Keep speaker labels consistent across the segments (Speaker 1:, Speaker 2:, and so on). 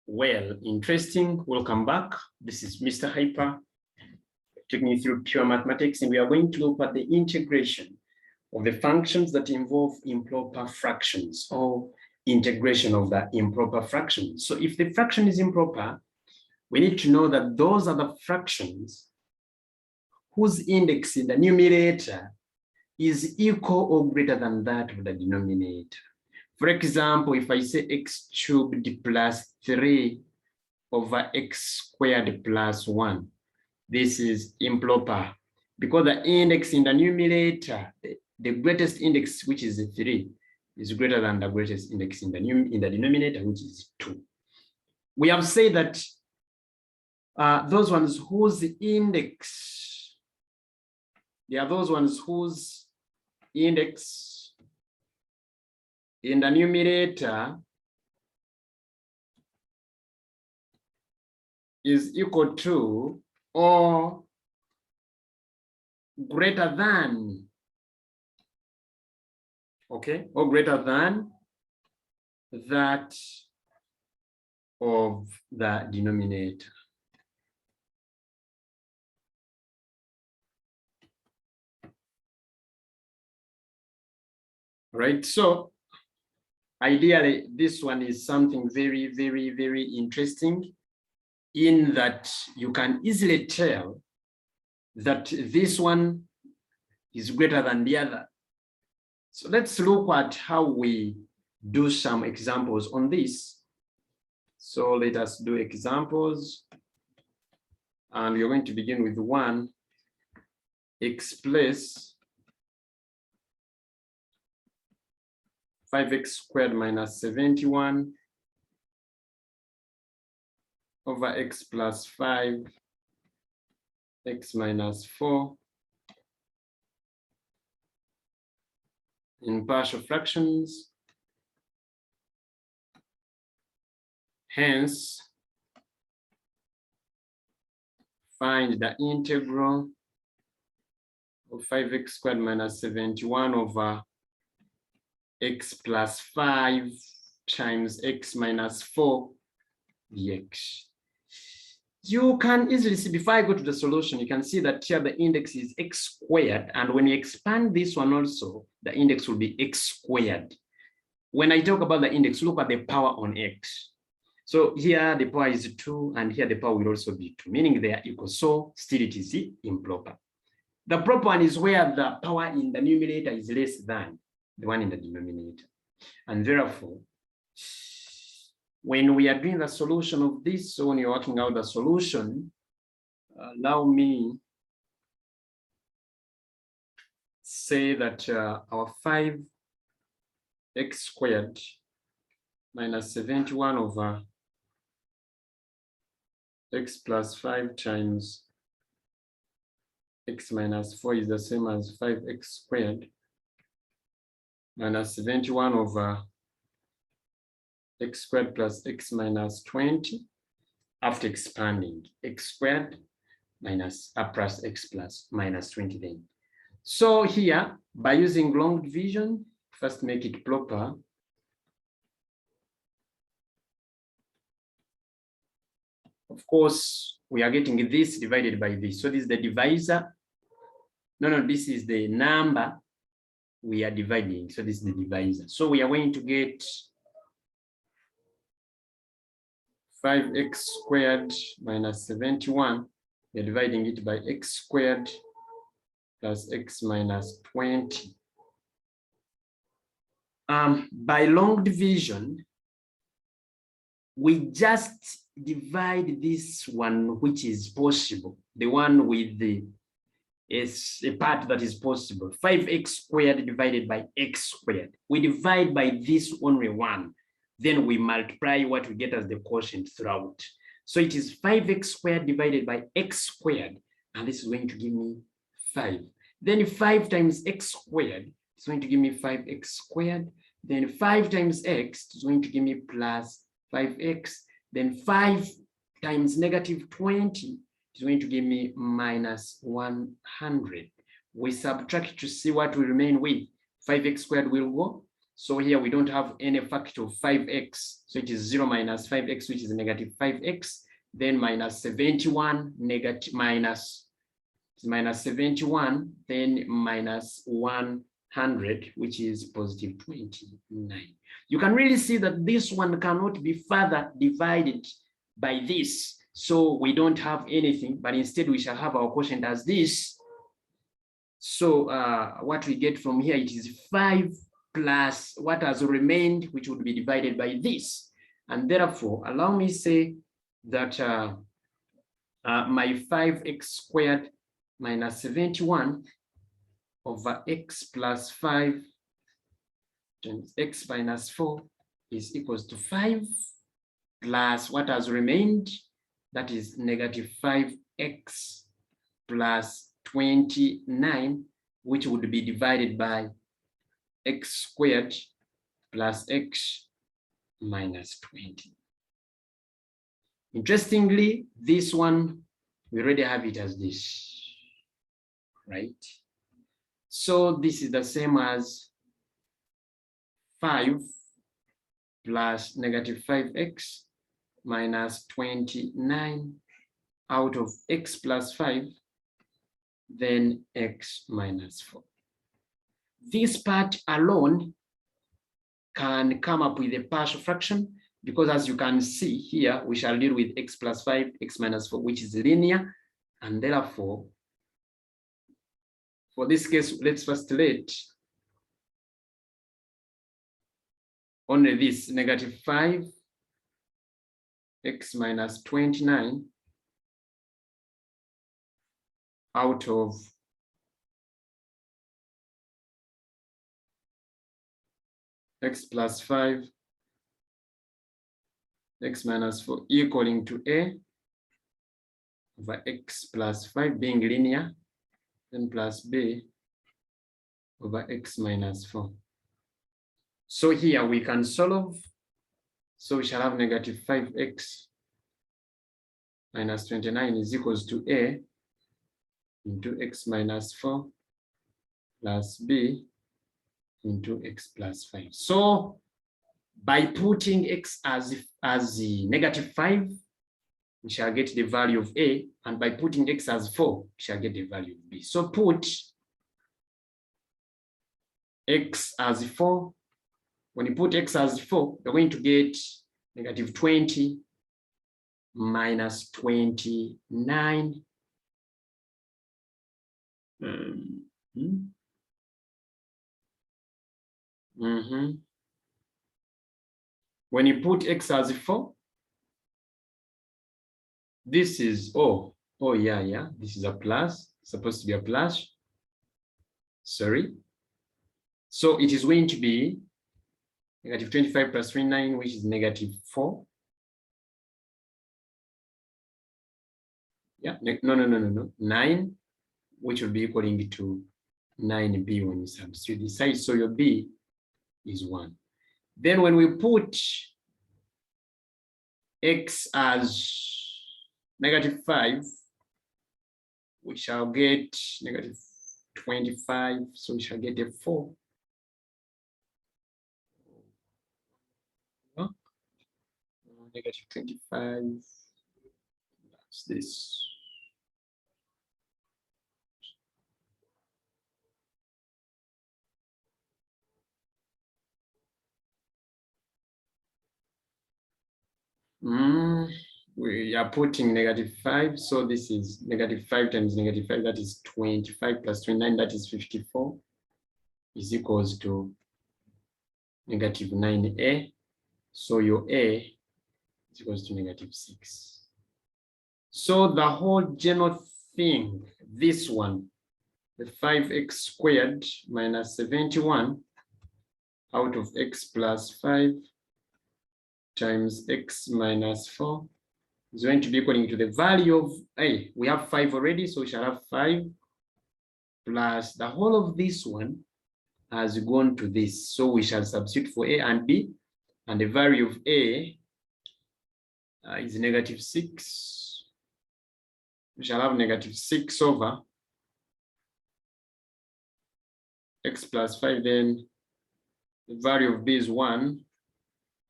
Speaker 1: Well, interesting. Welcome back. This is Mr. Hyper, taking you through pure mathematics, and we are going to look at the integration of the functions that involve improper fractions or integration of the improper fractions. So if the fraction is improper, we need to know that those are the fractions whose index in the numerator is equal or greater than that of the denominator. For example, if I say x cubed plus 3 over x squared plus 1, this is improper because the index in the numerator, the greatest index, which is 3, is greater than the greatest index in the denominator, which is 2. We have said that those ones whose index, they are those ones whose index in the numerator is equal to or greater than, okay, or greater than that of the denominator. Right, so ideally, this one is something very, very, very interesting in that you can easily tell that this one is greater than the other. So let's look at how we do some examples on this. So let us do examples. And we're going to begin with 1, x plus 5x squared minus 71 over x plus 5, x minus 4 in partial fractions. Hence, find the integral of 5x squared minus 71 over x plus 5 times x minus 4 dx. You can easily see, before I go to the solution, you can see that here the index is x squared, and when you expand this one also, the index will be x squared. When I talk about the index, look at the power on x. So here the power is 2, and here the power will also be 2, meaning they are equal, so still it is improper. The proper one is where the power in the numerator is less than the one in the denominator. And therefore, when we are doing the solution of this, so when you're working out the solution, allow me say that our 5x squared minus 71 over x plus 5 times x minus 4 is the same as 5x squared minus 71 over x squared plus x minus 20 after expanding x squared minus plus x plus minus 20 then. So here, by using long division, first make it proper. Of course, we are getting this divided by this. So this is the divisor. No, this is the number we are dividing. So this is the divisor. So we are going to get 5x squared minus 71. We are dividing it by x squared plus x minus 20. By long division, we just divide this one which is possible, the one with the is a part that is possible. 5x squared divided by x squared. We divide by this only one. Then we multiply what we get as the quotient throughout. So it is 5x squared divided by x squared, and this is going to give me 5. Then 5 times x squared is going to give me 5x squared. Then 5 times x is going to give me plus 5x. Then 5 times negative 20 is going to give me minus 100. We subtract to see what we remain with. 5x squared will go, So here we don't have any factor of 5x. So it is 0 minus 5x, which is negative 5x, then minus 71, negative minus 71, then minus 100, which is positive 29. You can really see that this one cannot be further divided by this. So we don't have anything, but instead we shall have our quotient as this. So what we get from here, it is 5 plus what has remained, which would be divided by this. And therefore, allow me to say that my 5x squared minus 71 over x plus 5 times x minus 4 is equals to 5 plus what has remained, that is negative 5x plus 29, which would be divided by x squared plus x minus 20. Interestingly, this one, we already have it as this, right? So this is the same as 5 plus negative 5x minus 29 out of x plus 5, then x minus 4. This part alone can come up with a partial fraction, because as you can see here, we shall deal with x plus 5, x minus 4, which is linear. And therefore, for this case, let's first let only this negative 5 x minus 29 out of x plus 5, x minus 4 equaling to a over x plus 5 being linear, then plus b over x minus 4. So here we can solve. So we shall have negative 5x minus 29 is equals to a into x minus 4 plus b into x plus 5. So by putting x as the negative 5, we shall get the value of a, and by putting x as 4, we shall get the value of b. So put x as 4. When you put x as 4, you're going to get negative 20 minus 29. When you put x as 4, this is, yeah, this is a plus, it's supposed to be a plus. Sorry. So it is going to be negative 25 plus 29, which is negative 4. Yeah, no. 9, which will be equaling to 9b when you substitute this side. So your b is 1. Then when we put x as negative 5, we shall get negative 25. So we shall get a 4. Negative 25. That's this. We are putting negative 5. So this is negative 5 times negative 5. That is 25 plus 29. That is 54. Is equals to negative 9a. So your a is equals to negative 6. So the whole general thing, this one, the 5x squared minus 71 out of x plus 5 times x minus 4 is going to be equaling to the value of a. We have 5 already, so we shall have 5 plus the whole of this one has gone to this. So we shall substitute for a and b, and the value of a is negative 6. We shall have negative 6 over x plus 5, then The value of b is 1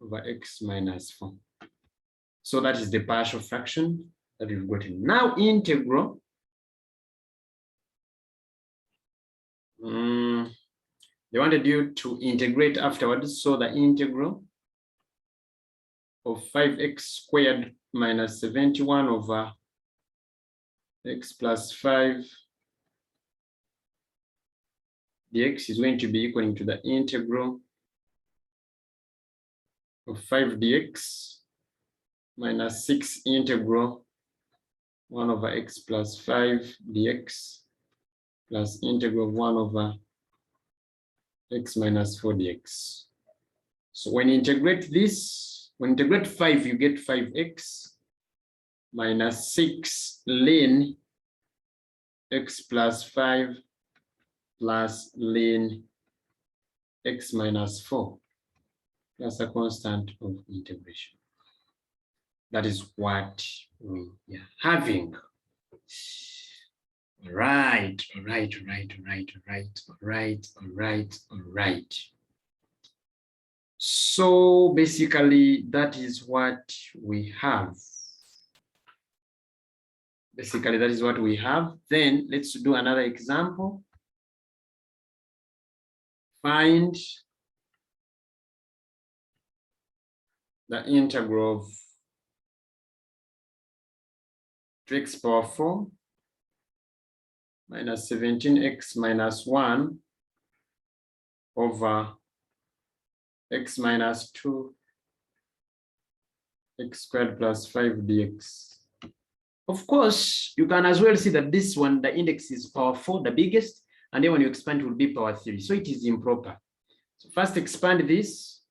Speaker 1: over x minus 4. So that is the partial fraction that we've gotten. Now integral. They wanted you to integrate afterwards. So the integral of 5x squared minus 71 over x plus 5 dx is going to be equal to the integral of 5 dx minus 6 integral 1 over x plus 5 dx plus integral of 1 over x minus 4 dx. So when you integrate this, when you integrate 5, you get 5x minus 6 ln x plus 5 plus ln x minus 4 plus a constant of integration. That is what we are having. All right. So basically, that is what we have. Then let's do another example. Find the integral of 2x power 4 minus 17x minus 1 over x minus 2 x squared plus 5 dx. Of course, you can as well see that this one, the index is power 4, the biggest, and then when you expand, it will be power 3. So it is improper. So first expand this.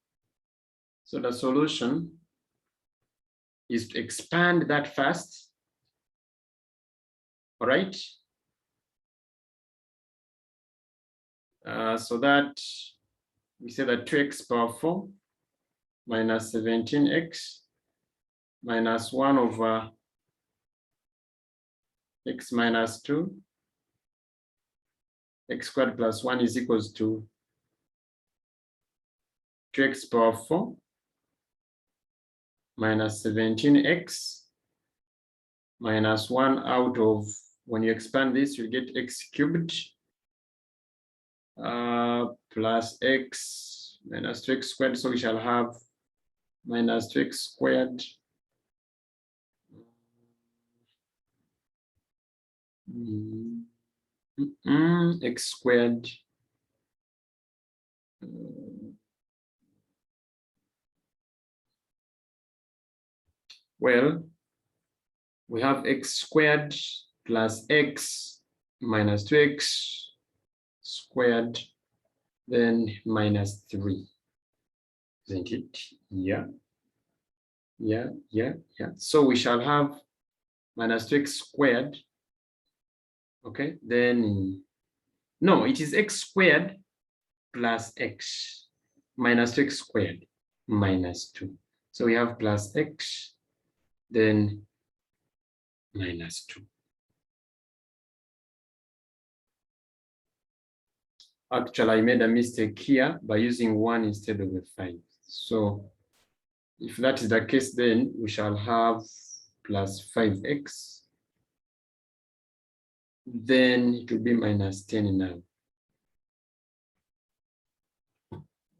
Speaker 1: So the solution is to expand that first. All right. So that we say that 2x power 4 minus 17x minus 1 over x minus 2 x squared plus 1 is equals to 2x power 4 minus 17x minus 1 out of, when you expand this, you get x cubed plus x minus 2x squared. So we shall have minus 2x squared x squared well, we have x squared plus x minus 2x squared, then minus 3, isn't it? Yeah. So we shall have minus 2x squared. Okay, then no, it is x squared plus x minus 2x squared minus 2. So we have plus x, then minus 2. Actually, I made a mistake here by using 1 instead of the 5. So if that is the case, then we shall have plus 5x. Then it will be minus 10 now.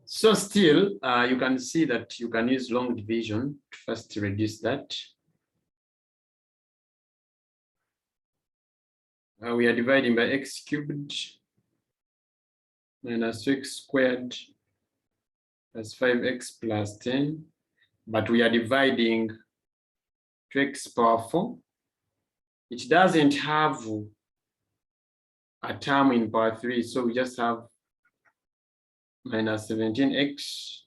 Speaker 1: So still, you can see that you can use long division to first reduce that. We are dividing by x cubed minus 2x squared plus 5x plus 10, but we are dividing 2x power 4. It doesn't have a term in power 3, so we just have minus 17x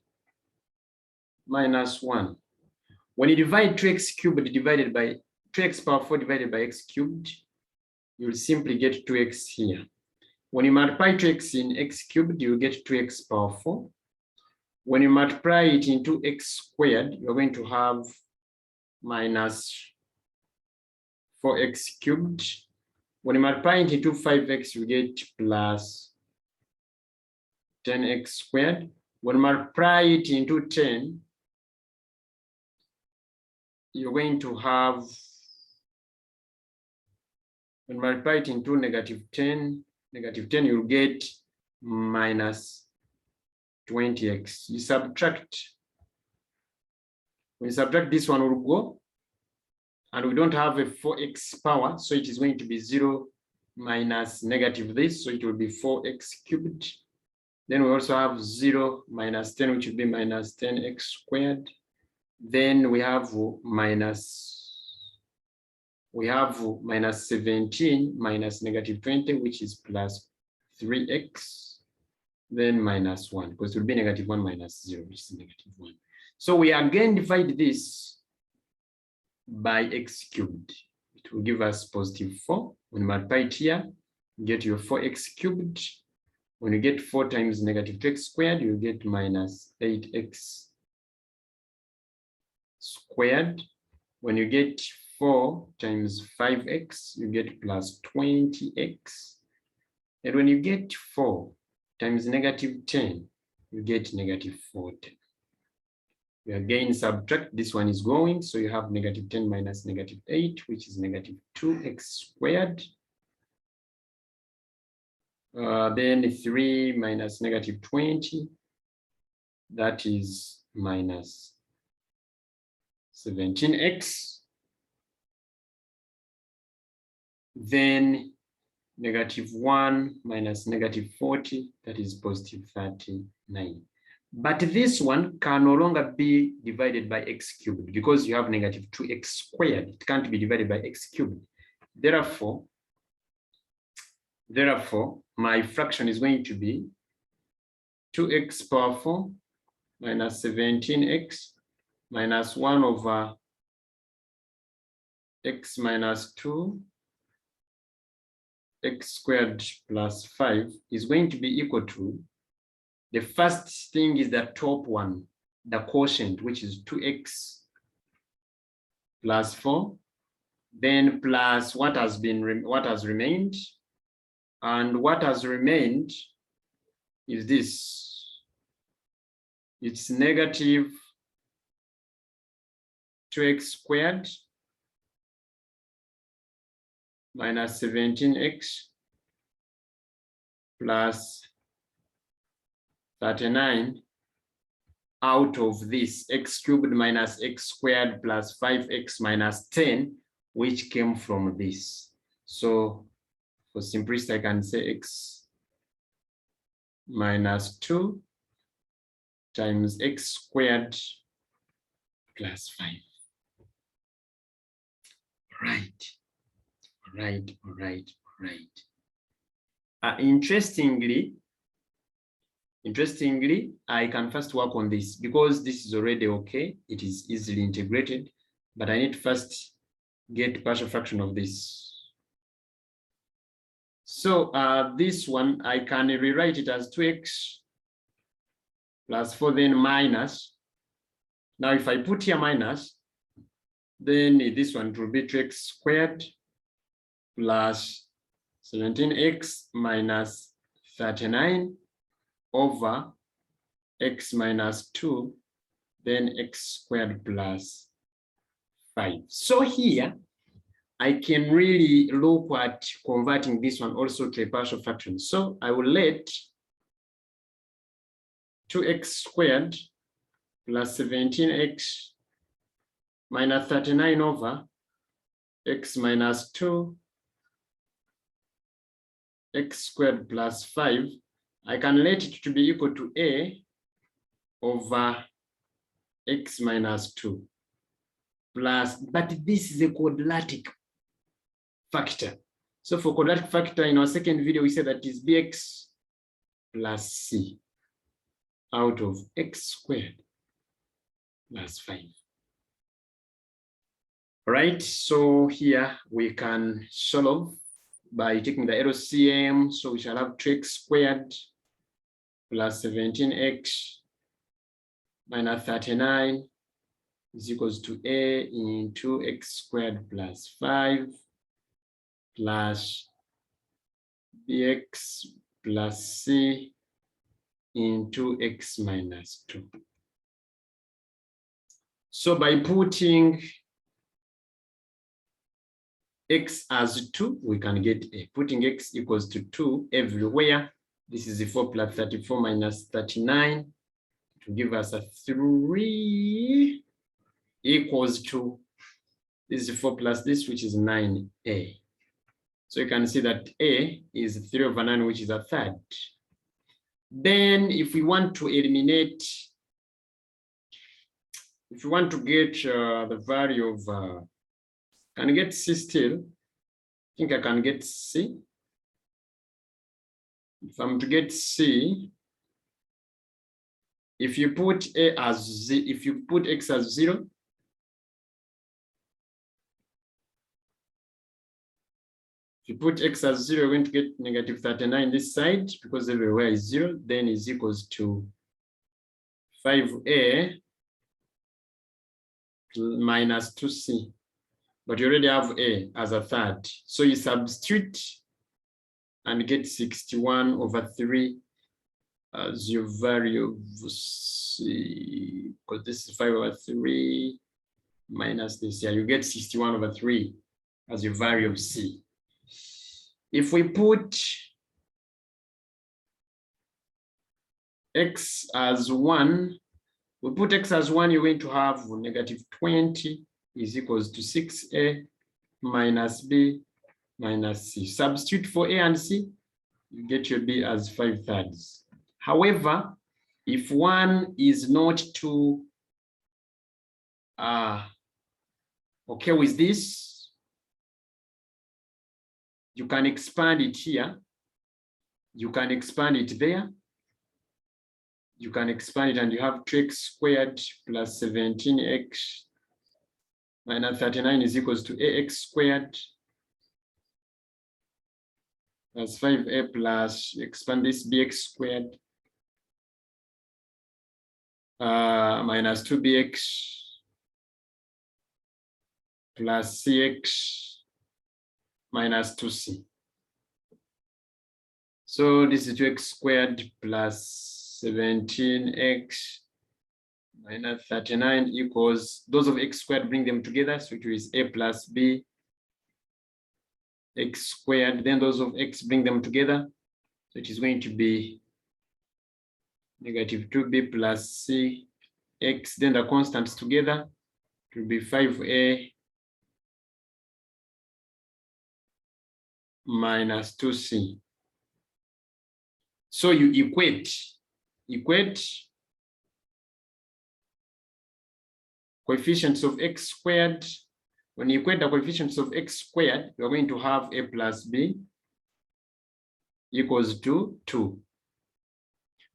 Speaker 1: minus 1. When you divide 2x cubed divided by 2x power 4 divided by x cubed, you'll simply get 2x here. When you multiply 2x in x cubed, you get 2x power 4. When you multiply it into x squared, you're going to have minus 4x cubed. When you multiply it into 5x, you get plus 10x squared. When multiply it into 10, you're going to have, when multiply it into -10, -10, you'll get minus 20x. You subtract. When you subtract, this one will go, and we don't have a 4x power, so it is going to be 0 minus negative this, so it will be 4x cubed. Then we also have 0 minus 10, which will be minus 10x squared. Then we have minus 17 minus -20, which is plus 3x, then minus 1, because it will be -1 minus 0, which is -1. So we again divide this by x cubed. It will give us +4. When you multiply it here, you get your 4x cubed. When you get 4 times -2x squared, you get minus 8x squared. When you get 4 times 5x, you get plus 20x. And when you get 4 times -10, you get -40. You again subtract, this one is going, so you have -10 minus -8, which is -2x squared. Then 3 minus -20, that is minus 17x. Then -1 minus -40, that is +39. But this one can no longer be divided by x cubed because you have -2x squared. It can't be divided by x cubed. Therefore, my fraction is going to be 2x power 4 minus 17x minus 1 over x minus 2 x squared plus 5 is going to be equal to, the first thing is the top one, the quotient, which is 2x plus 4, then plus what has remained, and what has remained is this. It's -2x squared minus 17x plus 39 out of this x cubed minus x squared plus 5x minus 10, which came from this. So for simplicity, I can say x minus 2 times x squared plus 5. Right. Interestingly, I can first work on this because this is already okay. It is easily integrated, but I need to first get partial fraction of this. So this one, I can rewrite it as 2x plus 4, then minus. Now, if I put here minus, then this one will be 2x squared plus 17x minus 39 over x minus 2, then x squared plus 5. So here, I can really look at converting this one also to a partial fraction. So I will let 2x squared plus 17x minus 39 over x minus 2 x squared plus 5, I can let it to be equal to a over x minus 2 plus, but this is a quadratic factor. So for quadratic factor, in our second video, we said that is bx plus c out of x squared plus 5. All right, so here we can solve by taking the LCM. So we shall have 2x squared plus 17x minus 39 is equals to a into x squared plus 5 plus bx plus c into x minus 2. So by putting x as 2, we can get a. Putting x equals to 2 everywhere. This is the 4 plus 34 minus 39 to give us a 3 equals to, this is 4 plus this, which is 9a. So you can see that a is 3 over 9, which is a third. Then if we want to eliminate, if you want to get the value of, can I get C still? I think I can get C. If I'm to get C, if you put A as Z, if you put X as 0, if you put X as 0, you're going to get negative 39 this side because everywhere is 0, then is equals to 5A minus 2C. But you already have A as a third. So you substitute and get 61 over 3 as your value of C, because this is 5 over 3 minus this here. You get 61 over 3 as your value of C. If we put X as 1, we put X as 1, you're going to have negative 20 is equals to 6A minus B minus C. Substitute for A and C, you get your B as 5/3. However, if 1 is not too okay with this, you can expand it here. You can expand it there. You can expand it and you have 2x squared plus 17x minus 39 is equals to ax squared plus 5a plus, expand this, bx squared minus 2bx plus cx minus 2c. So this is 2x squared plus 17x minus 39 equals, those of x squared, bring them together, so it is a plus b x squared, then those of x, bring them together, so it is going to be negative 2b plus c x, then the constants together, it will be 5a minus 2c. So you equate coefficients of x squared. When you equate the coefficients of x squared, you're going to have a plus b equals to 2.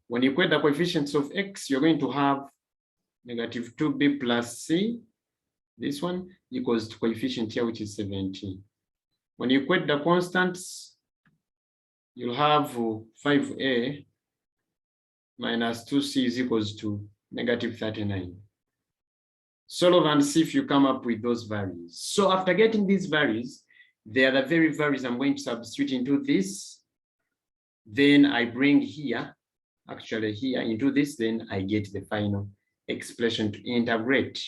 Speaker 1: When you equate the coefficients of x, you're going to have negative 2b plus c, this one, equals to coefficient here, which is 17. When you equate the constants, you'll have 5a minus 2c is equals to negative 39. Solve and see if you come up with those values. So after getting these values, they are the very values I'm going to substitute into this. Then I bring here, actually here into this, then I get the final expression to integrate.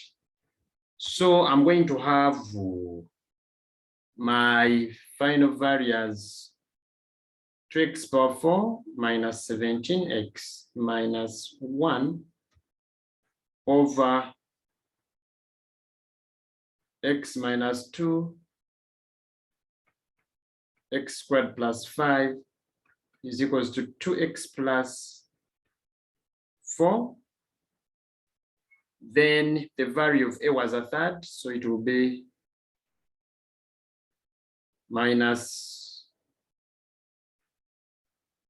Speaker 1: So I'm going to have my final value as 2x power 4 minus 17x minus 1 over x minus 2 x squared plus 5 is equals to 2x plus 4. Then the value of a was a third, so it will be minus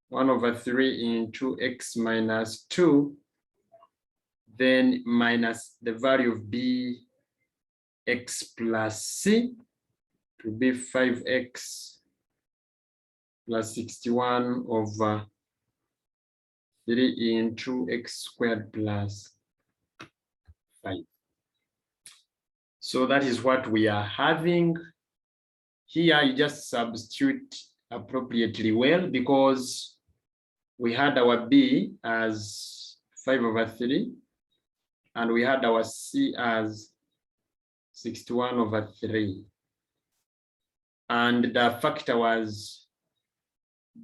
Speaker 1: 1 over 3 into x minus 2, then minus the value of b x plus c to be 5x plus 61 over 3 into x squared plus 5. So that is what we are having. Here you just substitute appropriately well, because we had our B as 5/3, and we had our C as 61/3. And the factor was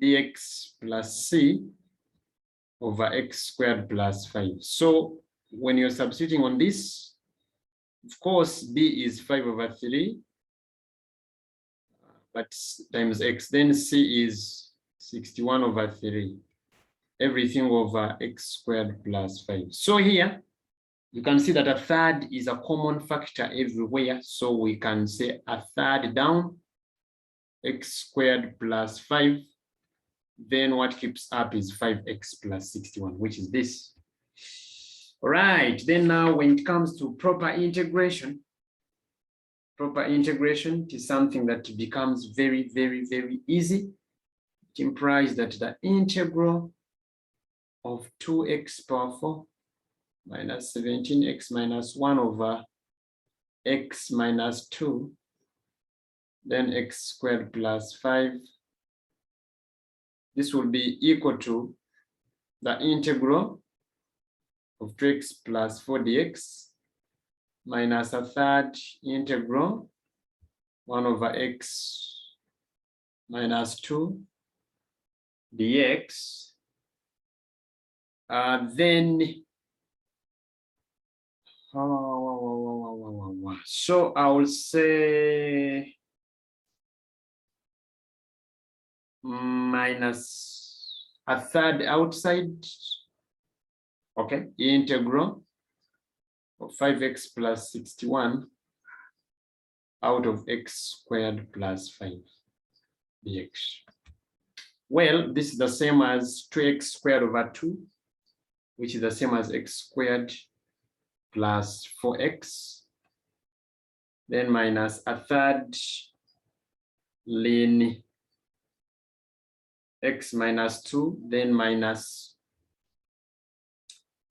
Speaker 1: bx plus c over x squared plus 5. So when you're substituting on this, of course, b is 5/3, but times x, then c is 61/3, everything over x squared plus 5. So here, you can see that a third is a common factor everywhere. So we can say a third down, x squared plus 5. Then what keeps up is 5x plus 61, which is this. All right, then now when it comes to proper integration is something that becomes very, very, very easy. It implies that the integral of 2x power 4 minus 17x minus 1 over x minus 2, then x squared plus 5. This will be equal to the integral of 2x plus 4 dx minus a third integral 1 over x minus 2 dx. So I will say minus a third outside, okay, integral of 5x plus 61 out of x squared plus 5 dx. Well, this is the same as 2x squared over 2, which is the same as x squared plus 4x, then minus a third ln x minus 2, then minus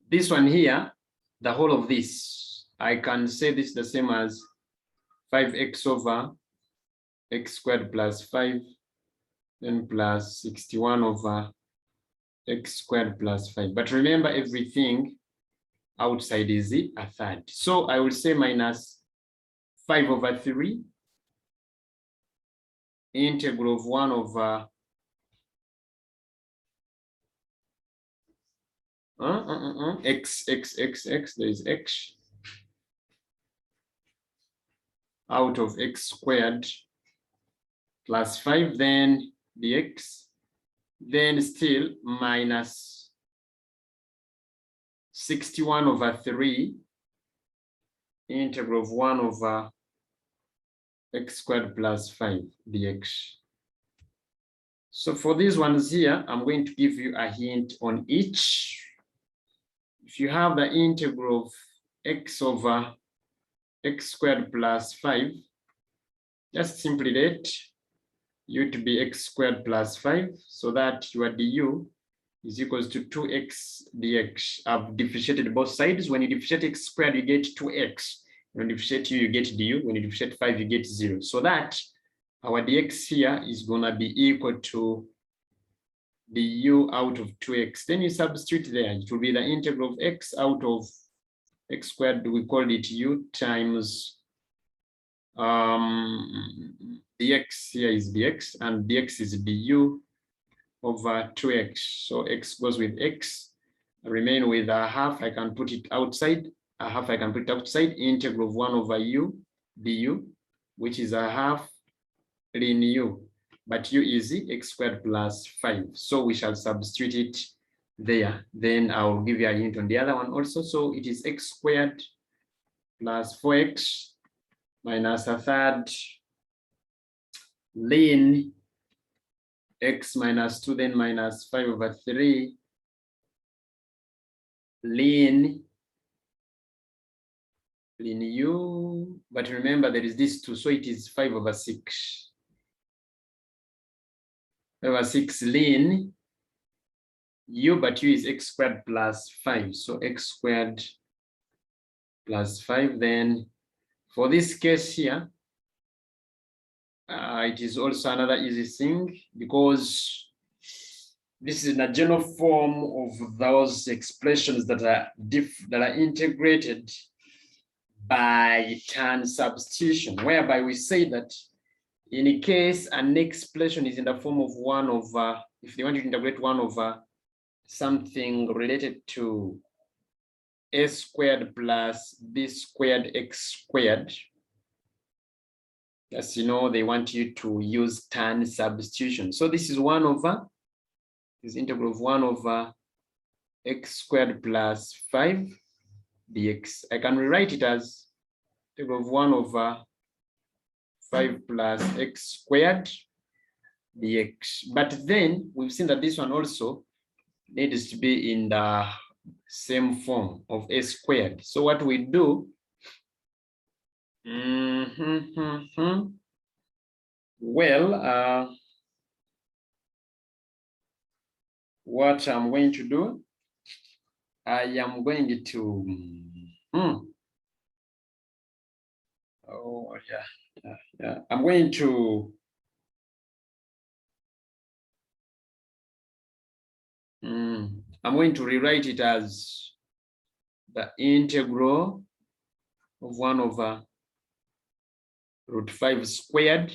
Speaker 1: this one here, the whole of this. I can say this is the same as 5x over x squared plus 5, then plus 61 over x squared plus 5. But remember, everything outside is a third. So I will say minus 5/3 integral of 1 over x, there is x out of x squared plus 5, then dx, then still minus 61/3 integral of 1 over x squared plus 5 dx. So for these ones here, I'm going to give you a hint on each. If you have the integral of x over x squared plus 5, just simply let u to be x squared plus 5, so that your du is equals to 2x dx. I've differentiated both sides. When you differentiate x squared, you get 2x. When you differentiate u, you get du. When you differentiate 5, you get 0. So that our dx here is going to be equal to du out of 2x. Then you substitute there. It will be the integral of x out of x squared. We call it u times dx here is dx, and dx is du over 2x. So x goes with x, I remain with a half. I can put it outside. A half I can put it outside. Integral of 1 over u du, which is a half ln u, but u is x squared plus 5. So we shall substitute it there. Then I'll give you a hint on the other one also. So it is x squared plus 4x minus a third ln x minus 2, then minus 5/3 ln u, but remember there is this 2, so it is 5/6. 5/6 ln u, but u is x squared plus 5, so x squared plus 5. Then for this case here, it is also another easy thing, because This is in a general form of those expressions that are integrated by tan substitution, whereby we say that in case an expression is in the form of 1 over, if they want to integrate 1 over something related to a squared plus b squared x squared, as you know, they want you to use tan substitution. So this is 1 over, this integral of 1 over x squared plus 5 dx. I can rewrite it as integral of 1 over 5 plus x squared dx. But then we've seen that this one also needs to be in the same form of a squared. So what we do, well, what I'm going to do, I am going to, oh yeah, I'm going to, I'm going to rewrite it as the integral of 1 over root 5 squared,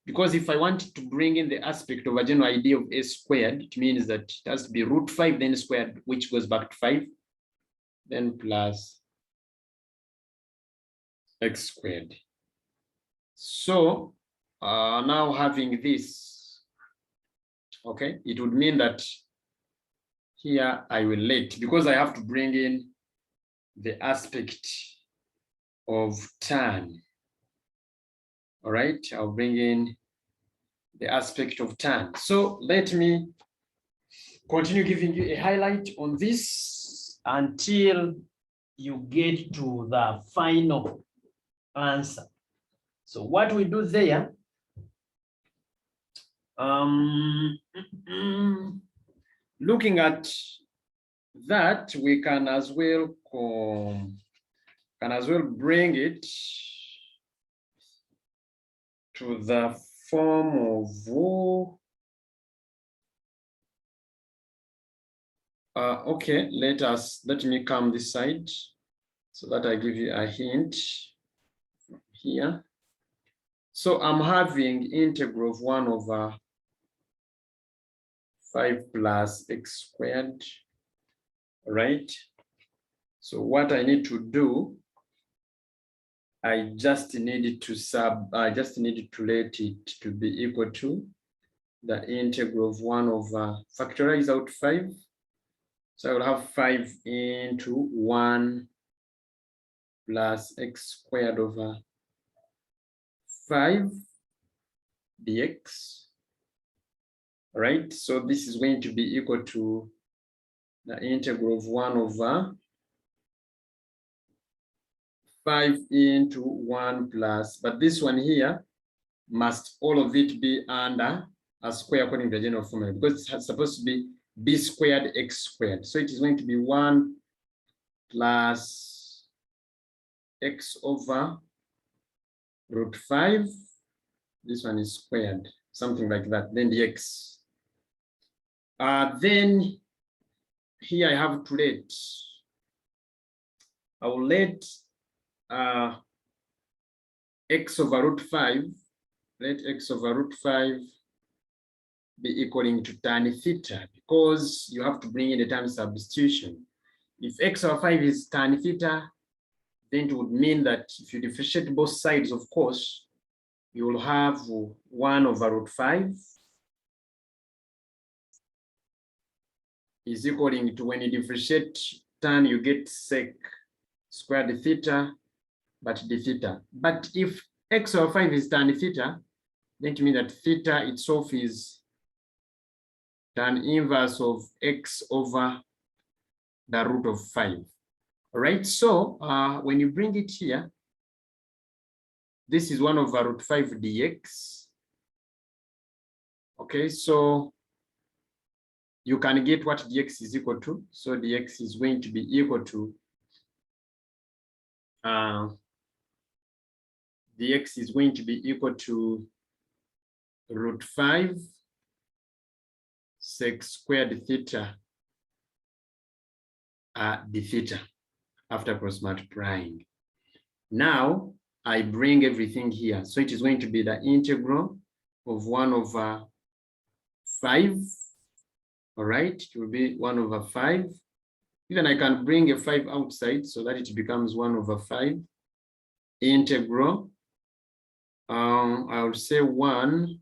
Speaker 1: because if I want to bring in the aspect of a general idea of a squared, it means that it has to be root 5 then squared, which goes back to 5, then plus x squared. So now having this, okay, it would mean that here I will let, because I have to bring in the aspect of tan. All right, I'll bring in the aspect of tan. So let me continue giving you a highlight on this until you get to the final answer. So what we do there, looking at that, we can as well bring it to the form of okay, let me come this side so that I give you a hint here. So I'm having integral of 1 over 5 plus x squared, right? So what I need to do, I just needed to let it to be equal to the integral of 1 over, factorize out 5. So I will have 5 into 1 plus x squared over 5 dx. All right, so this is going to be equal to the integral of 1 over 5 into 1 plus, but this one here must all of it be under a square according to the general formula, because it's supposed to be b squared x squared. So it is going to be 1 plus x over root 5. This one is squared, something like that, then the x. Then here I have to let, I will let x over root 5, let x over root 5 be equaling to tan theta, because you have to bring in the tan substitution. If x over 5 is tan theta, then it would mean that if you differentiate both sides, of course, you will have 1 over root 5 is equaling to, when you differentiate tan, you get sec squared theta, but d theta. But if x over 5 is tan theta, then it means that theta itself is tan inverse of x over the root of 5. All right, so when you bring it here, this is 1 over root 5 dx. Okay, so you can get what dx is equal to. So dx is going to be equal to, dx is going to be equal to root 5 sec squared theta d theta after cross multiplying. Now I bring everything here. So it is going to be the integral of 1/5. All right, it will be 1/5. Even I can bring a 5 outside so that it becomes 1/5 integral. I would say 1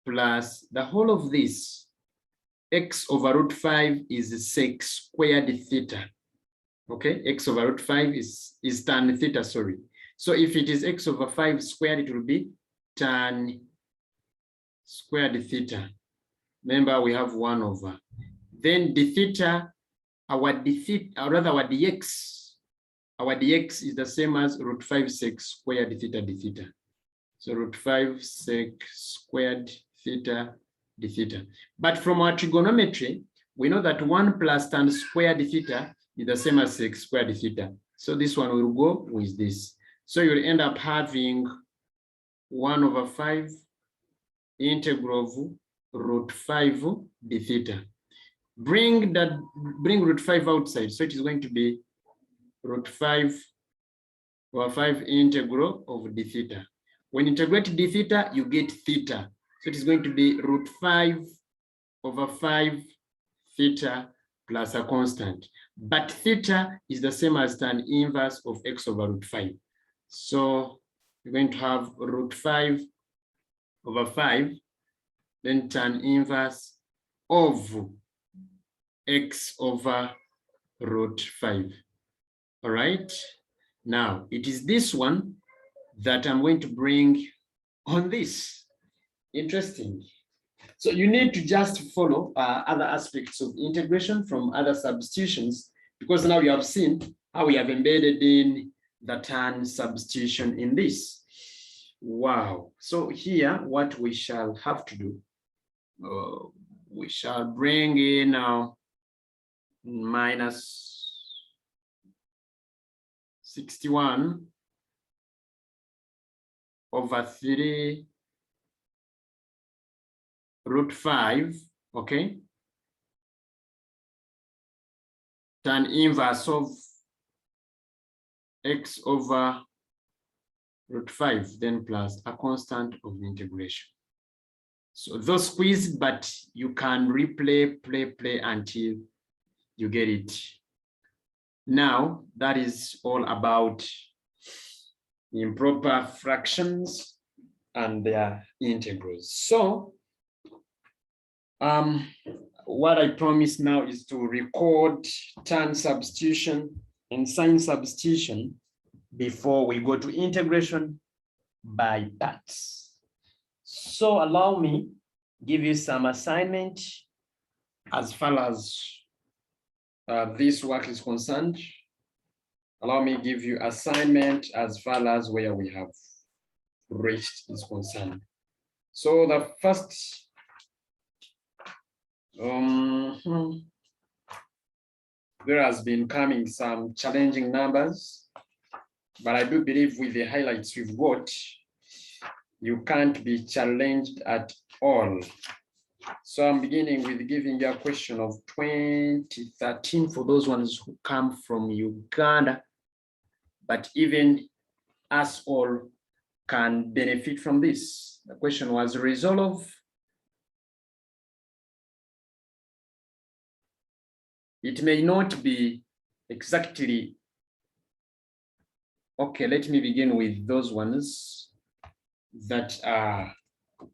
Speaker 1: plus the whole of this. x/√5 is sec squared theta. Okay, x/√5 is tan theta, sorry. So if it is x/5 squared, it will be tan squared theta. Remember, we have 1/. Then d theta, our d theta, or rather our dx, our dx is the same as √5 sec squared theta d theta. So √5 sec squared theta d theta. But from our trigonometry, we know that 1 plus tan squared theta is the same as sec squared theta. So this one will go with this. So you'll end up having 1/5 integral of √5 d theta. Bring √5 outside. So it is going to be √5/5 integral of d theta. When you integrate d theta, you get theta. So it is going to be √5/5 theta plus a constant. But theta is the same as tan inverse of x/√5. So you're going to have √5/5, then tan inverse of x/√5. All right. Now it is this one that I'm going to bring on this. Interesting. So you need to just follow other aspects of integration from other substitutions, because now you have seen how we have embedded in the tan substitution in this. Wow. So here, what we shall have to do, we shall bring in minus 61/3 √5, okay? Tan inverse of x/√5, then plus a constant of the integration. So those squeezed, but you can replay, play until you get it. Now, that is all about improper fractions and their integrals. So, what I promise now is to record tan substitution and sine substitution before we go to integration by parts. So allow me give you some assignment as far as this work is concerned. Allow me give you assignment as far as where we have reached is concerned. So the first there has been coming some challenging numbers, but I do believe with the highlights we've got, you can't be challenged at all. So I'm beginning with giving you a question of 2013 for those ones who come from Uganda, but even us all can benefit from this. The question was resolve. It may not be exactly, okay, let me begin with those ones that are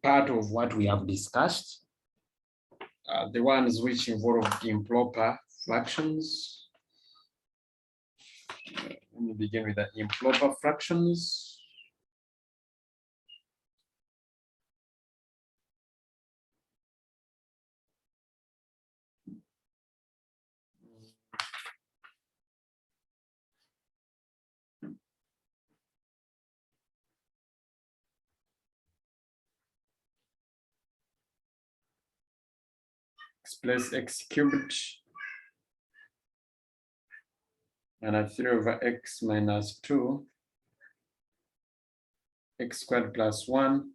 Speaker 1: part of what we have discussed. The ones which involve improper fractions. Let me begin with the improper fractions. X plus x cubed and 3/x minus 2, x squared plus 1,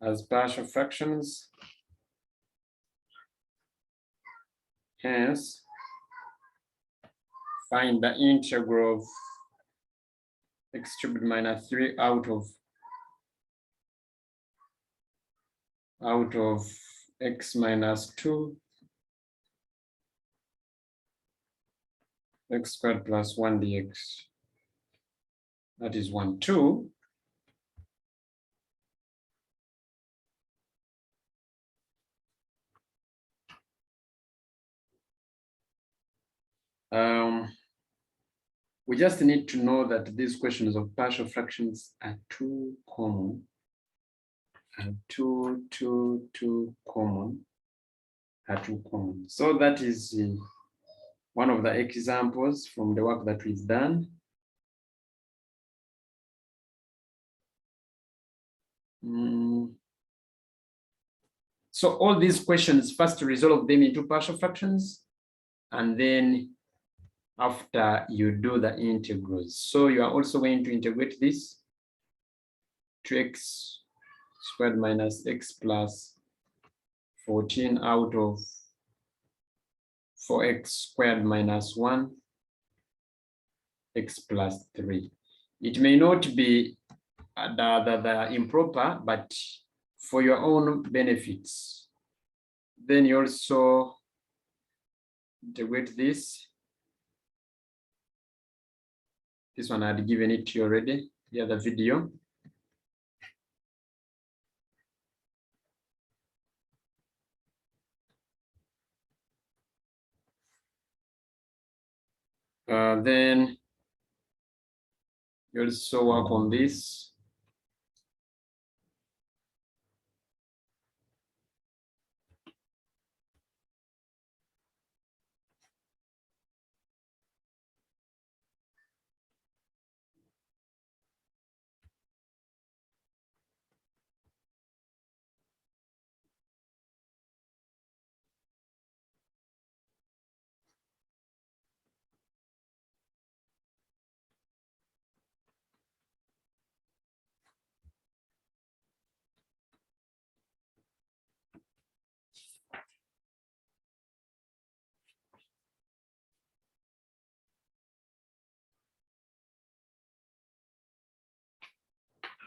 Speaker 1: as partial fractions. Hence, find the integral of x cubed minus 3 out of x minus 2 x squared plus 1 dx. That is 1, 2. We just need to know that these questions of partial fractions are too common. Too common. So that is one of the examples from the work that we've done. So all these questions, first resolve them into partial fractions, and then after you do the integrals. So you are also going to integrate this to x squared minus x plus 14 out of 4x squared minus 1 x plus 3. It may not be the improper, but for your own benefits. Then you also integrate this. This one I had given it to you already, the other video. Then you also work on this.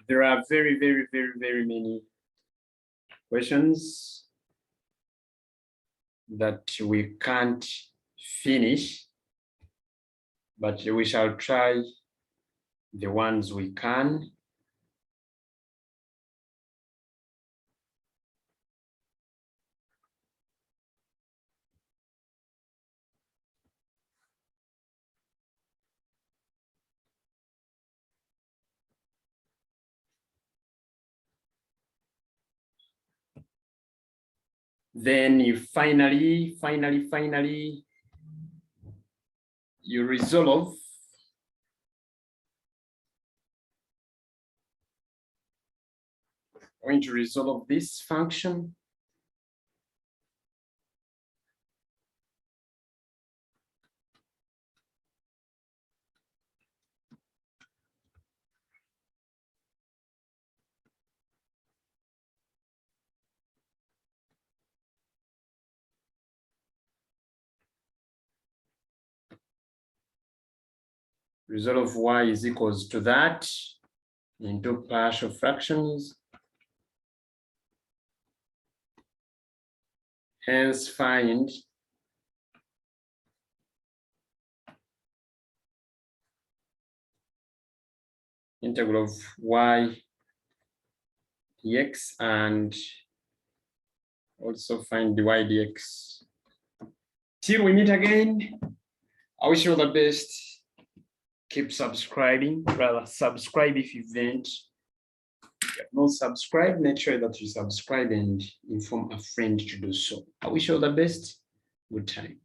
Speaker 1: There are very many questions that we can't finish, but we shall try the ones we can. Then you finally, you resolve going to resolve this function. Resolve y is equals to that into partial fractions. Hence find integral of y dx and also find dy dx. Till we meet again, I wish you all the best. Keep subscribing, rather subscribe if you haven't. If you have not subscribed, make sure that you subscribe and inform a friend to do so. I wish you all the best. Good time.